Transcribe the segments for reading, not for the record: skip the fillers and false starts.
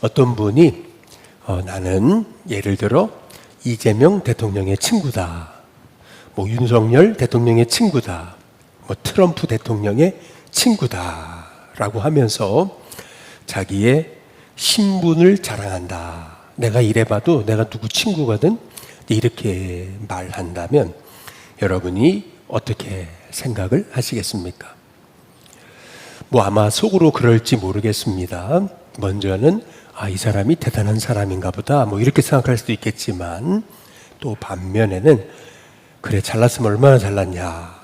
어떤 분이 나는 예를 들어 이재명 대통령의 친구다, 뭐 윤석열 대통령의 친구다, 뭐 트럼프 대통령의 친구다라고 하면서 자기의 신분을 자랑한다. 내가 이래봐도 내가 누구 친구거든. 이렇게 말한다면 여러분이 어떻게 생각을 하시겠습니까? 뭐 아마 속으로 그럴지 모르겠습니다. 먼저는 이 사람이 대단한 사람인가 보다 뭐 이렇게 생각할 수도 있겠지만, 또 반면에는 그래 잘났으면 얼마나 잘났냐,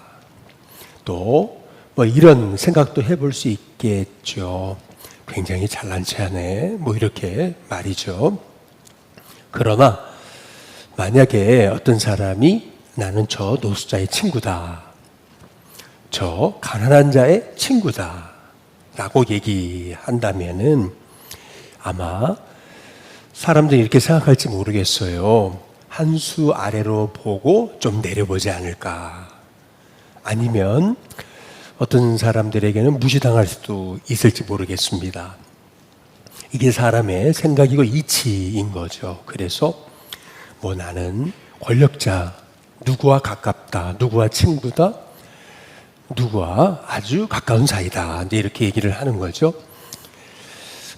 또 뭐 이런 생각도 해볼 수 있겠죠. 굉장히 잘난 체하네 뭐 이렇게 말이죠. 그러나 만약에 어떤 사람이 나는 저 노숙자의 친구다, 저 가난한 자의 친구다 라고 얘기한다면은 아마 사람들이 이렇게 생각할지 모르겠어요. 한 수 아래로 보고 좀 내려보지 않을까. 아니면 어떤 사람들에게는 무시당할 수도 있을지 모르겠습니다. 이게 사람의 생각이고 이치인 거죠. 그래서 뭐 나는 권력자, 누구와 가깝다, 누구와 친구다, 누구와 아주 가까운 사이다, 이렇게 얘기를 하는 거죠.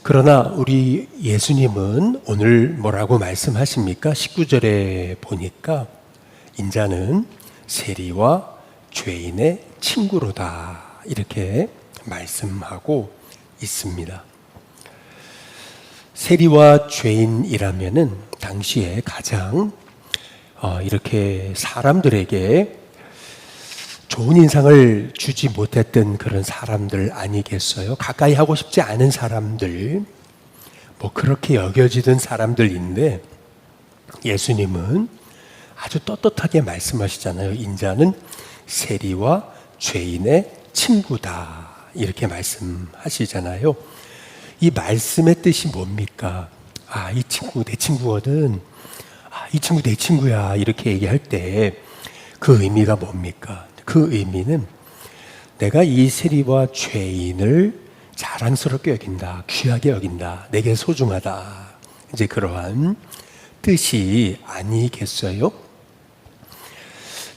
그러나 우리 예수님은 오늘 뭐라고 말씀하십니까? 19절에 보니까 인자는 세리와 죄인의 친구로다 이렇게 말씀하고 있습니다. 세리와 죄인이라면은 당시에 가장 이렇게 사람들에게 좋은 인상을 주지 못했던 그런 사람들 아니겠어요? 가까이 하고 싶지 않은 사람들, 뭐 그렇게 여겨지던 사람들인데 예수님은 아주 떳떳하게 말씀하시잖아요. 인자는 세리와 죄인의 친구다 이렇게 말씀하시잖아요. 이 말씀의 뜻이 뭡니까? 이 친구 내 친구거든, 이 친구 내 친구야 이렇게 얘기할 때 그 의미가 뭡니까? 그 의미는 내가 이 세리와 죄인을 자랑스럽게 여긴다, 귀하게 여긴다, 내게 소중하다, 이제 그러한 뜻이 아니겠어요?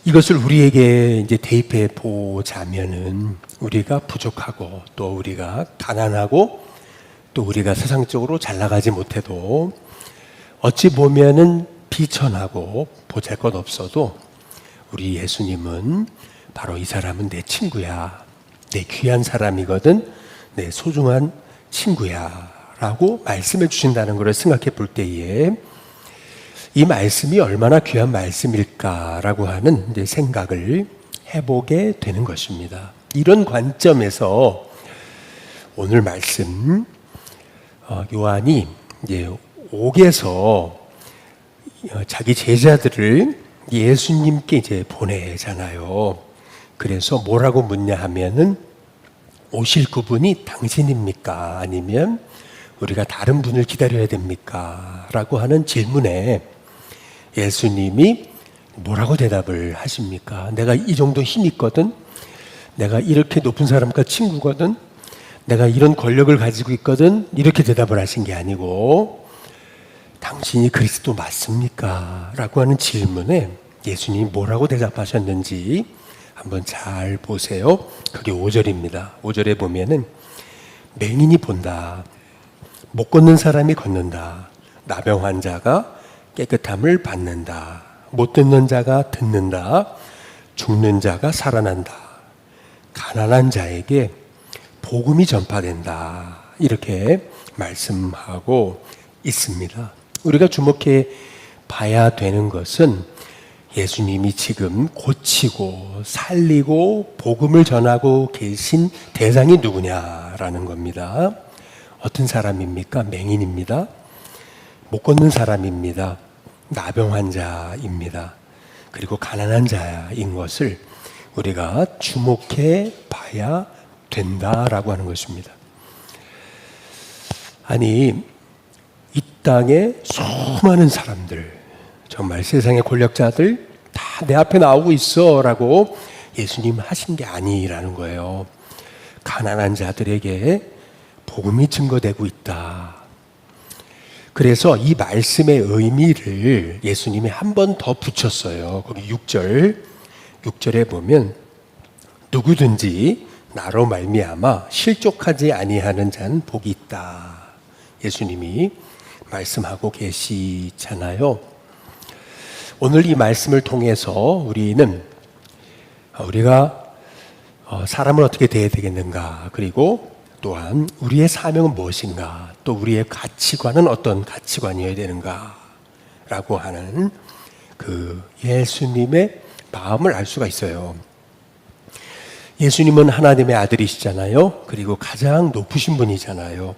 이것을 우리에게 이제 대입해 보자면은 우리가 부족하고 또 우리가 가난하고 또 우리가 세상적으로 잘 나가지 못해도 어찌 보면은 비천하고 보잘것 없어도 우리 예수님은 바로 이 사람은 내 친구야, 내 귀한 사람이거든, 내 소중한 친구야 라고 말씀해 주신다는 것을 생각해 볼 때에 이 말씀이 얼마나 귀한 말씀일까라고 하는 이제 생각을 해보게 되는 것입니다. 이런 관점에서 오늘 말씀 요한이 이제 옥에서 자기 제자들을 예수님께 이제 보내잖아요. 그래서 뭐라고 묻냐 하면은 오실 그분이 당신입니까? 아니면 우리가 다른 분을 기다려야 됩니까? 라고 하는 질문에 예수님이 뭐라고 대답을 하십니까? 내가 이 정도 힘 있거든, 내가 이렇게 높은 사람과 친구거든, 내가 이런 권력을 가지고 있거든, 이렇게 대답을 하신 게 아니고 당신이 그리스도 맞습니까? 라고 하는 질문에 예수님이 뭐라고 대답하셨는지 한번 잘 보세요. 그게 5절입니다. 5절에 보면은 맹인이 본다, 못 걷는 사람이 걷는다, 나병 환자가 깨끗함을 받는다, 못 듣는 자가 듣는다, 죽는 자가 살아난다, 가난한 자에게 복음이 전파된다 이렇게 말씀하고 있습니다. 우리가 주목해 봐야 되는 것은 예수님이 지금 고치고 살리고 복음을 전하고 계신 대상이 누구냐라는 겁니다. 어떤 사람입니까? 맹인입니다. 못 걷는 사람입니다. 나병 환자입니다. 그리고 가난한 자인 것을 우리가 주목해 봐야 된다라고 하는 것입니다. 아니, 이 땅에 수많은 사람들, 정말 세상의 권력자들 다 내 앞에 나오고 있어 라고 예수님 하신 게 아니라는 거예요. 가난한 자들에게 복음이 증거되고 있다. 그래서 이 말씀의 의미를 예수님이 한 번 더 붙였어요. 거기 6절에 보면 누구든지 나로 말미암아 실족하지 아니하는 자는 복이 있다. 예수님이 말씀하고 계시잖아요. 오늘 이 말씀을 통해서 우리가 사람을 어떻게 대해야 되겠는가, 그리고 또한 우리의 사명은 무엇인가, 또 우리의 가치관은 어떤 가치관이어야 되는가 라고 하는 그 예수님의 마음을 알 수가 있어요. 예수님은 하나님의 아들이시잖아요. 그리고 가장 높으신 분이잖아요.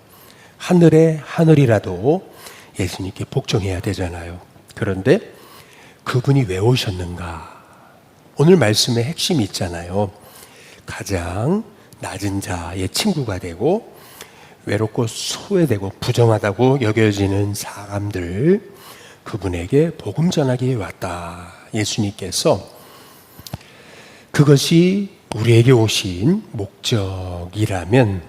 하늘의 하늘이라도 예수님께 복종해야 되잖아요. 그런데 그분이 왜 오셨는가? 오늘 말씀의 핵심이 있잖아요. 가장 낮은 자의 친구가 되고 외롭고 소외되고 부정하다고 여겨지는 사람들, 그분에게 복음 전하기 위해 왔다. 예수님께서 그것이 우리에게 오신 목적이라면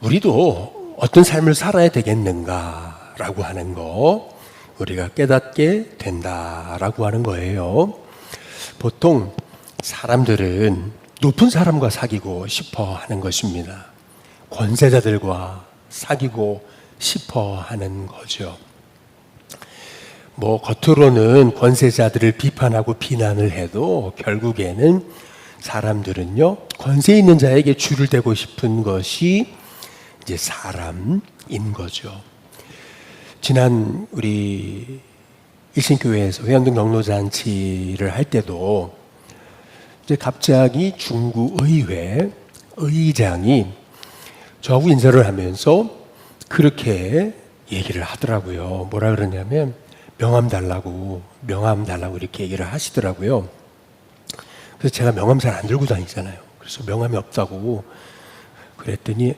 우리도 어떤 삶을 살아야 되겠는가라고 하는 거 우리가 깨닫게 된다라고 하는 거예요. 보통 사람들은 높은 사람과 사귀고 싶어 하는 것입니다. 권세자들과 사귀고 싶어 하는 거죠. 겉으로는 권세자들을 비판하고 비난을 해도 결국에는 사람들은요, 권세 있는 자에게 줄을 대고 싶은 것이 이제 사람인 거죠. 지난 우리 일신교회에서 회원등 경로잔치를 할 때도 이제 갑자기 중구의회 의장이 저하고 인사를 하면서 그렇게 얘기를 하더라고요. 뭐라 그러냐면 명함 달라고 이렇게 얘기를 하시더라고요. 그래서 제가 명함 잘 안 들고 다니잖아요. 그래서 명함이 없다고 그랬더니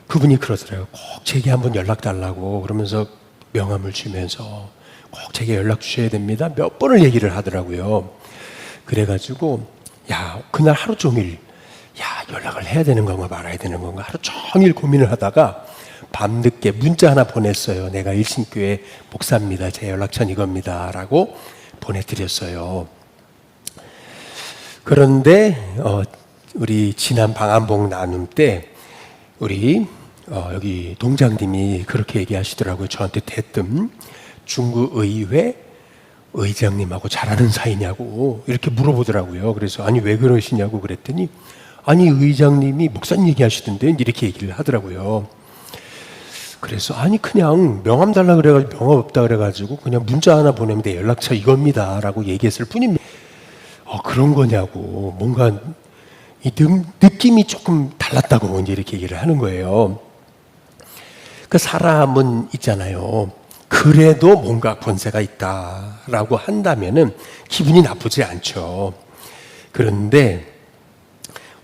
그분이 그러더라고요. 꼭 제게 한번 연락 달라고 그러면서 명함을 주면서 꼭 제게 연락 주셔야 됩니다. 몇 번을 얘기를 하더라고요. 그래가지고 그날 하루 종일 연락을 해야 되는 건가 말아야 되는 건가 하루 종일 고민을 하다가 밤늦게 문자 하나 보냈어요. 내가 일신교회 목사입니다. 제 연락처는 이겁니다. 라고 보내드렸어요. 그런데 우리 지난 방한복 나눔 때 우리 여기 동장님이 그렇게 얘기하시더라고요. 저한테 대뜸 중구의회 의장님하고 잘 아는 사이냐고 이렇게 물어보더라고요. 그래서 아니 왜 그러시냐고 그랬더니 아니 의장님이 목사님 얘기하시던데 이렇게 얘기를 하더라고요. 그래서 아니 그냥 명함 달라 그래가지고 명함 없다 그래가지고 그냥 문자 하나 보내면 내 연락처 이겁니다 라고 얘기했을 뿐입니다. 그런 거냐고 뭔가 이 느낌이 조금 달랐다고 이제 이렇게 얘기를 하는 거예요. 그 사람은 있잖아요. 그래도 뭔가 권세가 있다라고 한다면은 기분이 나쁘지 않죠. 그런데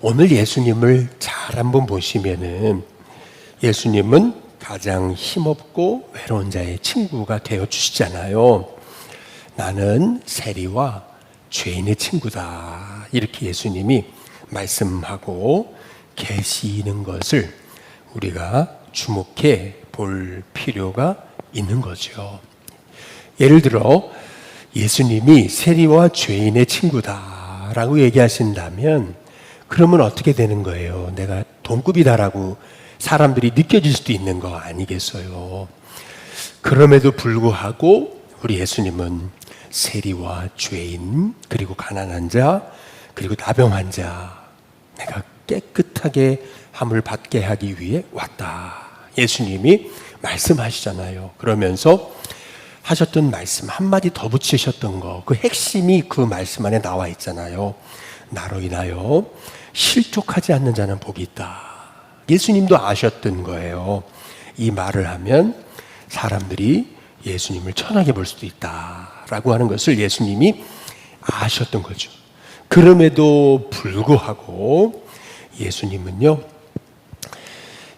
오늘 예수님을 잘 한번 보시면은 예수님은 가장 힘없고 외로운 자의 친구가 되어 주시잖아요. 나는 세리와 죄인의 친구다. 이렇게 예수님이 말씀하고 계시는 것을 우리가 주목해 볼 필요가 있는 거죠. 예를 들어 예수님이 세리와 죄인의 친구다라고 얘기하신다면 그러면 어떻게 되는 거예요? 내가 동급이다라고 사람들이 느껴질 수도 있는 거 아니겠어요? 그럼에도 불구하고 우리 예수님은 세리와 죄인, 그리고 가난한 자, 그리고 나병한 자, 내가 깨끗하게 함을 받게 하기 위해 왔다. 예수님이 말씀하시잖아요. 그러면서 하셨던 말씀 한마디 더 붙이셨던 거, 그 핵심이 그 말씀 안에 나와 있잖아요. 나로 인하여 실족하지 않는 자는 복이 있다. 예수님도 아셨던 거예요. 이 말을 하면 사람들이 예수님을 천하게 볼 수도 있다라고 하는 것을 예수님이 아셨던 거죠. 그럼에도 불구하고 예수님은요,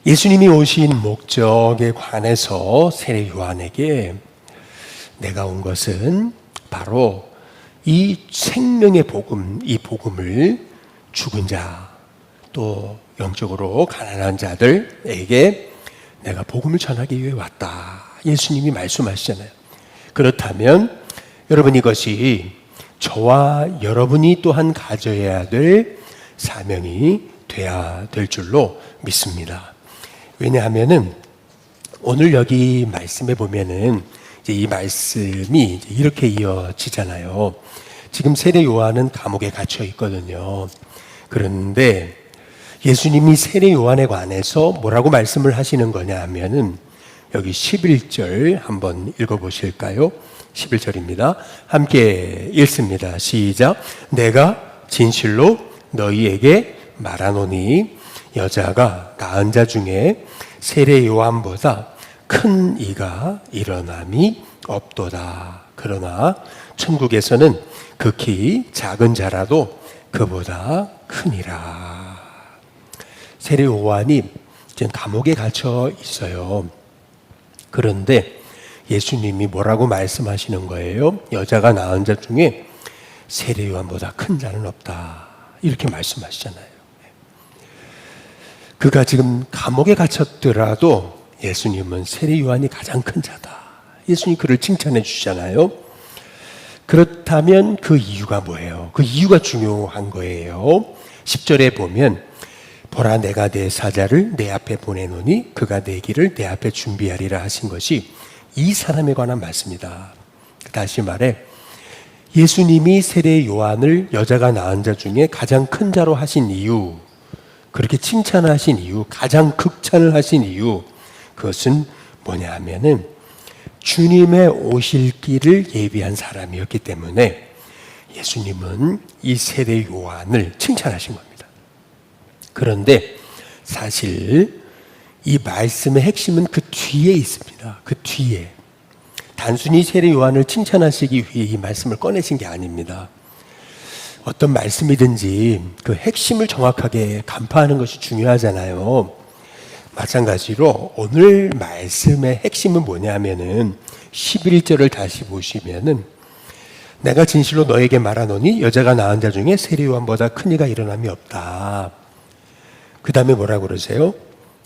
예수님이 오신 목적에 관해서 세례 요한에게 내가 온 것은 바로 이 생명의 복음, 이 복음을 죽은 자, 또 영적으로 가난한 자들에게 내가 복음을 전하기 위해 왔다. 예수님이 말씀하시잖아요. 그렇다면 여러분, 이것이 저와 여러분이 또한 가져야 될 사명이 돼야 될 줄로 믿습니다. 왜냐하면은 오늘 여기 말씀에 보면은 이제 이 말씀이 이렇게 이어지잖아요. 지금 세례 요한은 감옥에 갇혀 있거든요. 그런데 예수님이 세례 요한에 관해서 뭐라고 말씀을 하시는 거냐 하면은 여기 11절 한번 읽어보실까요? 11절입니다. 함께 읽습니다. 시작. 내가 진실로 너희에게 말하노니 여자가 낳은 자 중에 세례 요한보다 큰 이가 일어남이 없도다. 그러나 천국에서는 극히 작은 자라도 그보다 크니라. 세례 요한이 지금 감옥에 갇혀 있어요. 그런데 예수님이 뭐라고 말씀하시는 거예요? 여자가 낳은 자 중에 세례 요한보다 큰 자는 없다. 이렇게 말씀하시잖아요. 그가 지금 감옥에 갇혔더라도 예수님은 세례 요한이 가장 큰 자다. 예수님이 그를 칭찬해 주시잖아요. 그렇다면 그 이유가 뭐예요? 그 이유가 중요한 거예요. 10절에 보면 보라, 내가 내 사자를 내 앞에 보내노니 그가 내 길을 내 앞에 준비하리라 하신 것이 이 사람에 관한 말씀이다. 다시 말해 예수님이 세례 요한을 여자가 낳은 자 중에 가장 큰 자로 하신 이유, 그렇게 칭찬하신 이유, 가장 극찬을 하신 이유, 그것은 뭐냐 하면은 주님의 오실 길을 예비한 사람이었기 때문에 예수님은 이 세례 요한을 칭찬하신 겁니다. 그런데 사실 이 말씀의 핵심은 그 뒤에 있습니다. 그 뒤에. 단순히 세례 요한을 칭찬하시기 위해 이 말씀을 꺼내신 게 아닙니다. 어떤 말씀이든지 그 핵심을 정확하게 간파하는 것이 중요하잖아요. 마찬가지로 오늘 말씀의 핵심은 뭐냐면은 11절을 다시 보시면은 내가 진실로 너에게 말하노니 여자가 낳은 자 중에 세례 요한보다 큰 이가 일어남이 없다. 그 다음에 뭐라고 그러세요?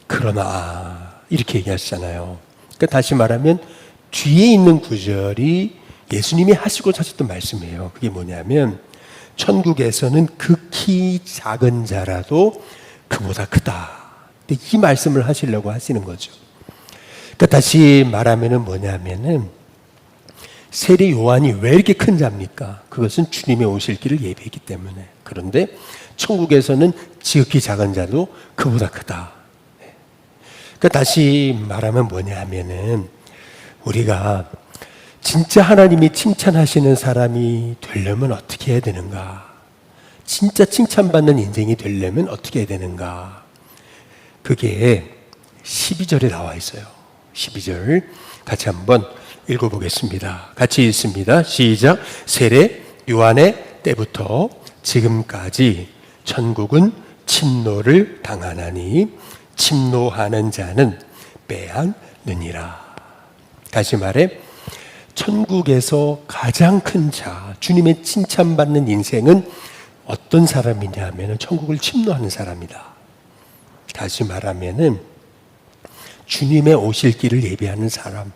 그러나 이렇게 얘기하시잖아요. 그러니까 다시 말하면 뒤에 있는 구절이 예수님이 하시고 하셨던 말씀이에요. 그게 뭐냐면 천국에서는 극히 작은 자라도 그보다 크다. 이 말씀을 하시려고 하시는 거죠. 그러니까 다시 말하면은 뭐냐면은 세례 요한이 왜 이렇게 큰 자입니까? 그것은 주님의 오실 길을 예비했기 때문에. 그런데 천국에서는 지극히 작은 자도 그보다 크다. 그러니까 다시 말하면 뭐냐면은 우리가 진짜 하나님이 칭찬하시는 사람이 되려면 어떻게 해야 되는가? 진짜 칭찬받는 인생이 되려면 어떻게 해야 되는가? 그게 12절에 나와 있어요. 12절 같이 한번 읽어보겠습니다. 같이 읽습니다. 시작. 세례 요한의 때부터 지금까지 천국은 침노를 당하나니 침노하는 자는 빼앗느니라. 다시 말해 천국에서 가장 큰 자, 주님의 칭찬받는 인생은 어떤 사람이냐 하면 천국을 침노하는 사람이다. 다시 말하면은 주님의 오실 길을 예비하는 사람.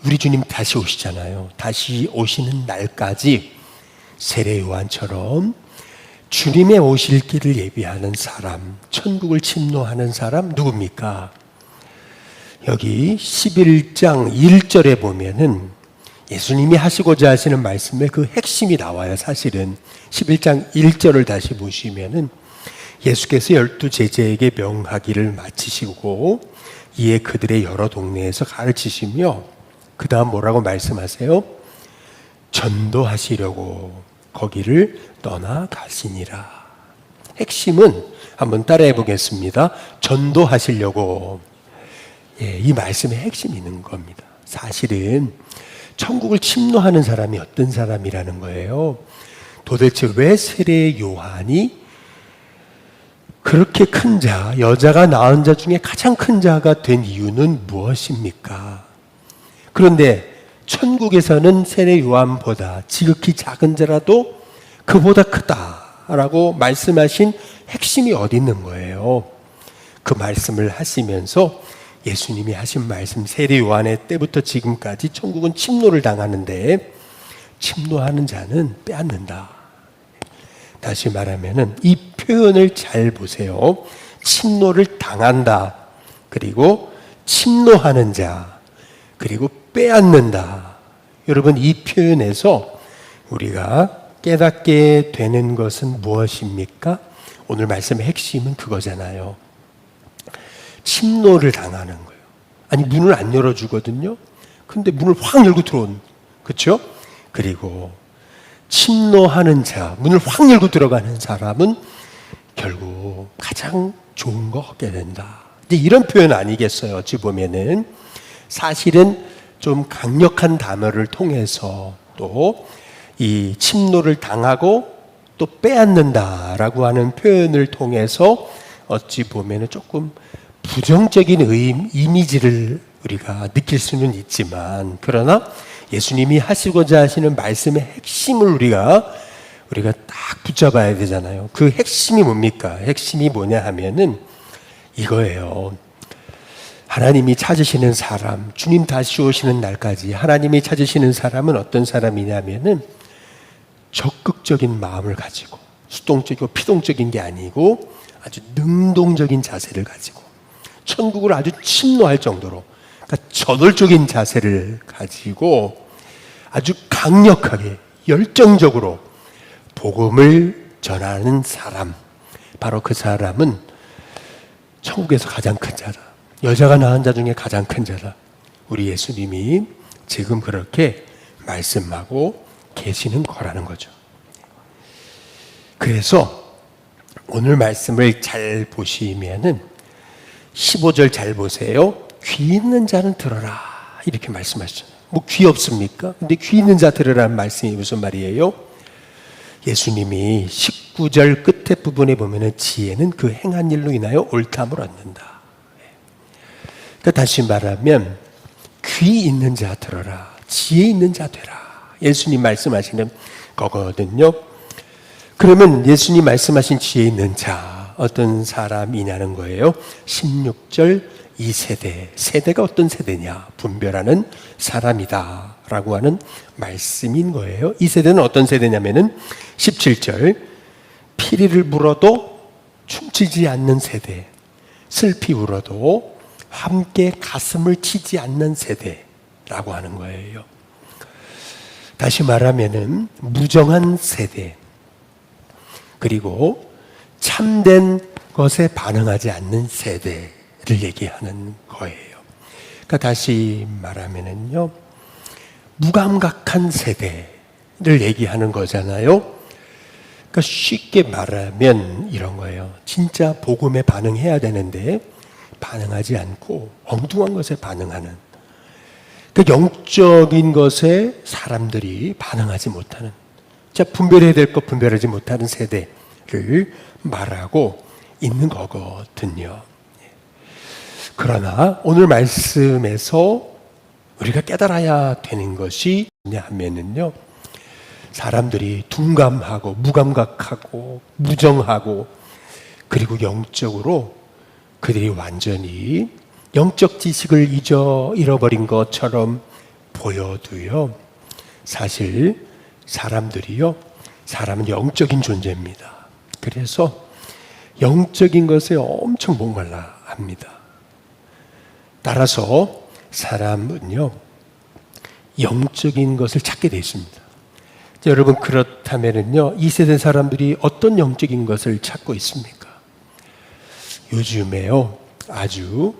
우리 주님 다시 오시잖아요. 다시 오시는 날까지 세례 요한처럼 주님의 오실 길을 예비하는 사람, 천국을 침노하는 사람 누굽니까? 여기 11장 1절에 보면은 예수님이 하시고자 하시는 말씀의 그 핵심이 나와요. 사실은 11장 1절을 다시 보시면은 예수께서 12 제자에게 명하기를 마치시고 이에 그들의 여러 동네에서 가르치시며 그 다음 뭐라고 말씀하세요? 전도하시려고 거기를 떠나가시니라. 핵심은 한번 따라해 보겠습니다. 전도하시려고. 이 말씀의 핵심이 있는 겁니다. 사실은 천국을 침노하는 사람이 어떤 사람이라는 거예요. 도대체 왜 세례 요한이 그렇게 큰 자, 여자가 낳은 자 중에 가장 큰 자가 된 이유는 무엇입니까? 그런데 천국에서는 세례 요한보다 지극히 작은 자라도 그보다 크다라고 말씀하신 핵심이 어디 있는 거예요? 그 말씀을 하시면서 예수님이 하신 말씀, 세례 요한의 때부터 지금까지 천국은 침노를 당하는데 침노하는 자는 빼앗는다. 다시 말하면은 이 표현을 잘 보세요. 침노를 당한다. 그리고 침노하는 자. 그리고 빼앗는다. 여러분, 이 표현에서 우리가 깨닫게 되는 것은 무엇입니까? 오늘 말씀의 핵심은 그거잖아요. 침노를 당하는 거예요. 아니, 문을 안 열어주거든요. 근데 문을 확 열고 들어온, 그렇죠? 그리고 침노하는 자, 문을 확 열고 들어가는 사람은 결국 가장 좋은 거 얻게 된다. 이제 이런 표현 아니겠어요? 어찌 보면은 사실은 좀 강력한 단어를 통해서 또 이 침노를 당하고 또 빼앗는다라고 하는 표현을 통해서 어찌 보면은 조금 부정적인 이미지를 우리가 느낄 수는 있지만, 그러나 예수님이 하시고자 하시는 말씀의 핵심을 우리가 딱 붙잡아야 되잖아요. 그 핵심이 뭡니까? 핵심이 뭐냐 하면은 이거예요. 하나님이 찾으시는 사람, 주님 다시 오시는 날까지 하나님이 찾으시는 사람은 어떤 사람이냐면은 적극적인 마음을 가지고, 수동적이고 피동적인 게 아니고 아주 능동적인 자세를 가지고 천국을 아주 침노할 정도로, 그러니까 저돌적인 자세를 가지고 아주 강력하게 열정적으로 복음을 전하는 사람, 바로 그 사람은 천국에서 가장 큰 자다. 여자가 낳은 자 중에 가장 큰 자다. 우리 예수님이 지금 그렇게 말씀하고 계시는 거라는 거죠. 그래서 오늘 말씀을 잘 보시면은 15절 잘 보세요. 귀 있는 자는 들어라, 이렇게 말씀하시잖아요. 뭐 귀 없습니까? 근데 귀 있는 자 들으라는 말씀이 무슨 말이에요? 예수님이 19절 끝에 부분에 보면은 지혜는 그 행한 일로 인하여 옳다함을 얻는다. 그러니까 다시 말하면 귀 있는 자 들어라, 지혜 있는 자 되라. 예수님 말씀하시는 거거든요. 그러면 예수님 말씀하신 지혜 있는 자, 어떤 사람이냐는 거예요. 16절 2세대, 세대가 어떤 세대냐, 분별하는 사람이다 라고 하는 말씀인 거예요. 이 세대는 어떤 세대냐면은 17절, 피리를 불어도 춤추지 않는 세대, 슬피 울어도 함께 가슴을 치지 않는 세대라고 하는 거예요. 다시 말하면은 무정한 세대, 그리고 참된 것에 반응하지 않는 세대를 얘기하는 거예요. 그러니까 다시 말하면은요, 무감각한 세대를 얘기하는 거잖아요. 그러니까 쉽게 말하면 이런 거예요. 진짜 복음에 반응해야 되는데 반응하지 않고 엉뚱한 것에 반응하는, 그 영적인 것에 사람들이 반응하지 못하는, 자, 분별해야 될 것 분별하지 못하는 세대를 말하고 있는 거거든요. 그러나 오늘 말씀에서 우리가 깨달아야 되는 것이 뭐냐 하면은요, 사람들이 둔감하고 무감각하고 무정하고 그리고 영적으로 그들이 완전히 영적 지식을 잃어버린 것처럼 보여도요, 사실 사람은 영적인 존재입니다. 그래서 영적인 것에 엄청 목말라 합니다. 따라서 사람은요, 영적인 것을 찾게 되어 있습니다. 여러분, 그렇다면은요, 이 세대 사람들이 어떤 영적인 것을 찾고 있습니까? 요즘에요, 아주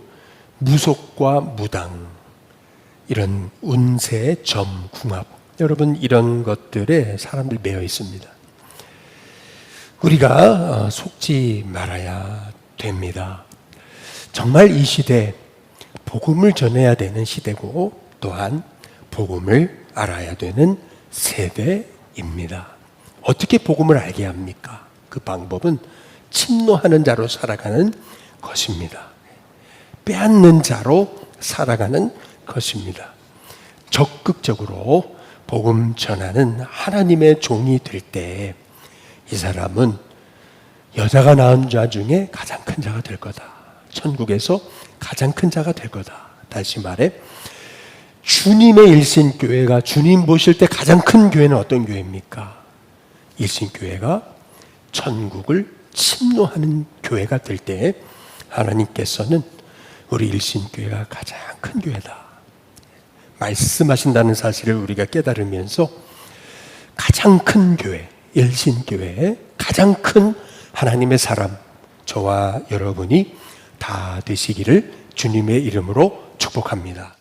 무속과 무당, 이런 운세, 점, 궁합, 여러분, 이런 것들에 사람들 매여 있습니다. 우리가 속지 말아야 됩니다. 정말 이 시대 복음을 전해야 되는 시대고, 또한 복음을 알아야 되는 세대입니다. 어떻게 복음을 알게 합니까? 그 방법은 침노하는 자로 살아가는 것입니다. 빼앗는 자로 살아가는 것입니다. 적극적으로 복음 전하는 하나님의 종이 될 때 이 사람은 여자가 낳은 자 중에 가장 큰 자가 될 거다. 천국에서 가장 큰 자가 될 거다. 다시 말해 주님의 일신교회가 주님 보실 때 가장 큰 교회는 어떤 교회입니까? 일신교회가 천국을 침노하는 교회가 될 때 하나님께서는 우리 일신교회가 가장 큰 교회다 말씀하신다는 사실을 우리가 깨달으면서 가장 큰 교회, 일신교회의 가장 큰 하나님의 사람, 저와 여러분이 다 되시기를 주님의 이름으로 축복합니다.